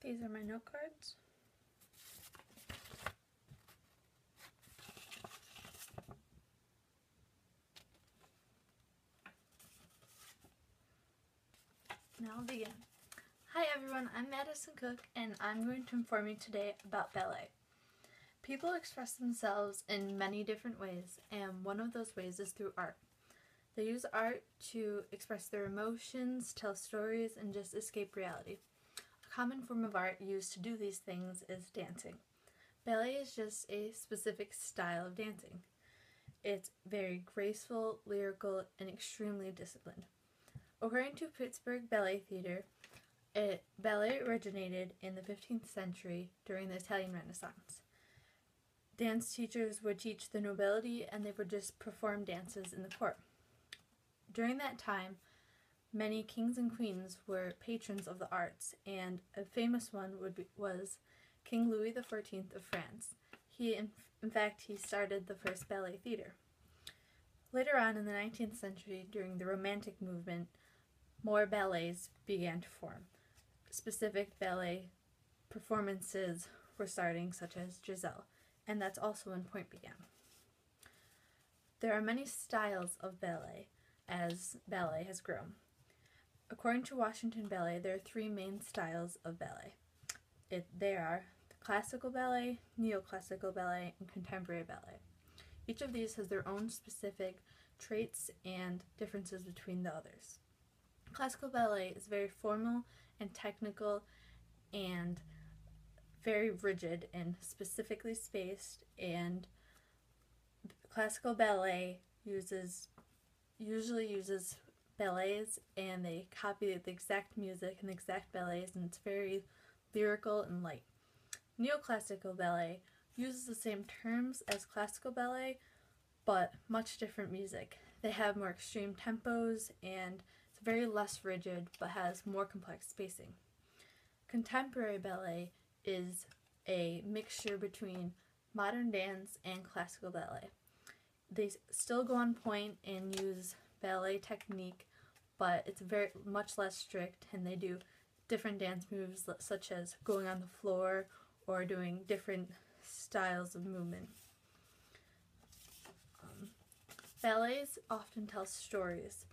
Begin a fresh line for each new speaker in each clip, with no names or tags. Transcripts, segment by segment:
These are my note cards. Now I'll begin. Hi everyone, I'm Madison Cook and I'm going to inform you today about ballet. People express themselves in many different ways, and one of those ways is through art. They use art to express their emotions, tell stories, and just escape reality. A common form of art used to do these things is dancing. Ballet is just a specific style of dancing. It's very graceful, lyrical, and extremely disciplined. According to Pittsburgh Ballet Theater, ballet originated in the 15th century during the Italian Renaissance. Dance teachers would teach the nobility and they would just perform dances in the court. During that time, many kings and queens were patrons of the arts, and a famous one was King Louis XIV of France. In fact, he started the first ballet theater. Later on in the 19th century, during the Romantic movement, more ballets began to form. Specific ballet performances were starting, such as Giselle, and that's also when Point began. There are many styles of ballet as ballet has grown. According to Washington Ballet, there are three main styles of ballet. They are classical ballet, neoclassical ballet, and contemporary ballet. Each of these has their own specific traits and differences between the others. Classical ballet is very formal and technical and very rigid and specifically spaced, and classical ballet usually uses ballets and they copy the exact music and the exact ballets, and it's very lyrical and light. Neoclassical ballet uses the same terms as classical ballet but much different music. They have more extreme tempos and it's very less rigid but has more complex spacing. Contemporary ballet is a mixture between modern dance and classical ballet. They still go on point and use ballet technique, but it's very much less strict, and they do different dance moves such as going on the floor or doing different styles of movement. Ballets often tell stories.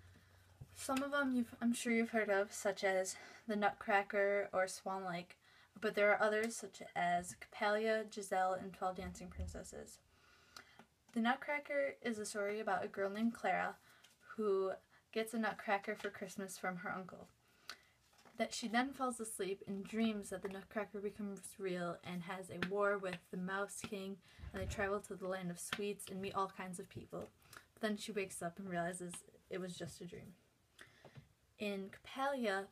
Some of them I'm sure you've heard of, such as The Nutcracker or Swan Lake, but there are others such as Coppelia, Giselle, and 12 Dancing Princesses. The Nutcracker is a story about a girl named Clara who gets a nutcracker for Christmas from her uncle. That she then falls asleep and dreams that the nutcracker becomes real and has a war with the Mouse King, and they travel to the land of sweets and meet all kinds of people. But then she wakes up and realizes it was just a dream. In Coppelia,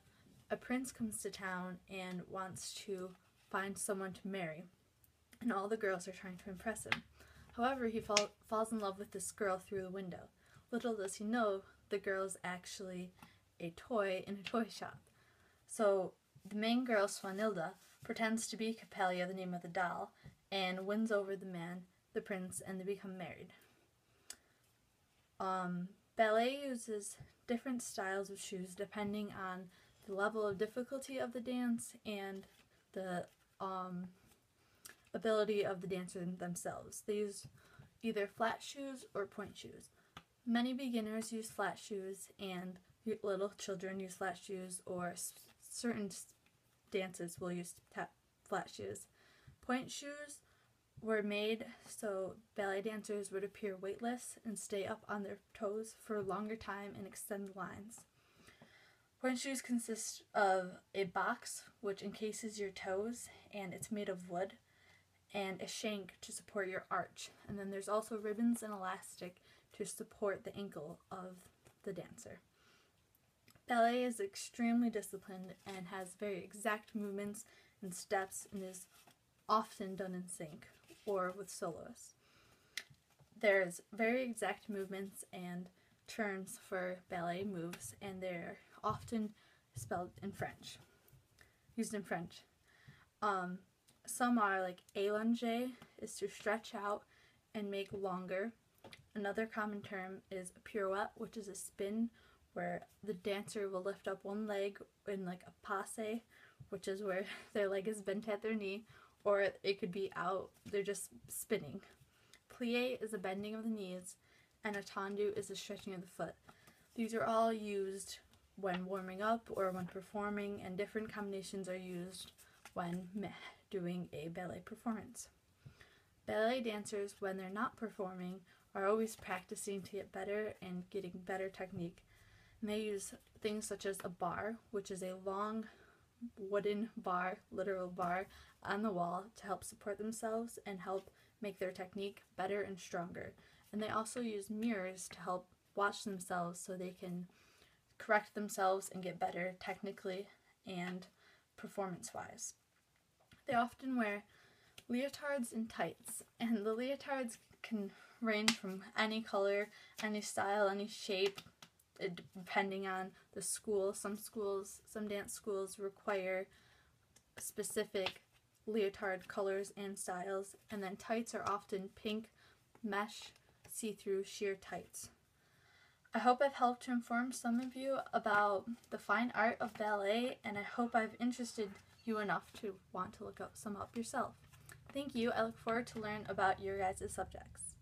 a prince comes to town and wants to find someone to marry, and all the girls are trying to impress him. However, he falls in love with this girl through the window. Little does he know, the girl's actually a toy in a toy shop. So the main girl, Swanilda, pretends to be Coppelia, the name of the doll, and wins over the man, the prince, and they become married. Ballet uses different styles of shoes depending on the level of difficulty of the dance and the ability of the dancer themselves. They use either flat shoes or point shoes. Many beginners use flat shoes, and little children use flat shoes, or certain dances will use flat shoes. Point shoes were made so ballet dancers would appear weightless and stay up on their toes for a longer time and extend lines. Point shoes consist of a box which encases your toes, and it's made of wood, and a shank to support your arch. And then there's also ribbons and elastic to support the ankle of the dancer. Ballet is extremely disciplined and has very exact movements and steps, and is often done in sync or with soloists. There's very exact movements and terms for ballet moves, and they're often spelled in French, used in French. Some are like allongé is to stretch out and make longer. Another common term is a pirouette, which is a spin where the dancer will lift up one leg in like a passe, which is where their leg is bent at their knee, or it could be out, they're just spinning. Plie is a bending of the knees, and a tendu is a stretching of the foot. These are all used when warming up or when performing, and different combinations are used when doing a ballet performance. Ballet dancers, when they're not performing, are always practicing to get better and getting better technique. And they use things such as a bar, which is a long wooden bar, literal bar, on the wall to help support themselves and help make their technique better and stronger. And they also use mirrors to help watch themselves so they can correct themselves and get better technically and performance-wise. They often wear leotards and tights, and the leotards can range from any color, any style, any shape, depending on the school. Some dance schools require specific leotard colors and styles, and then tights are often pink, mesh, see-through sheer tights. I hope I've helped to inform some of you about the fine art of ballet, and I hope I've interested you enough to want to look some up yourself. Thank you. I look forward to learn about your guys' subjects.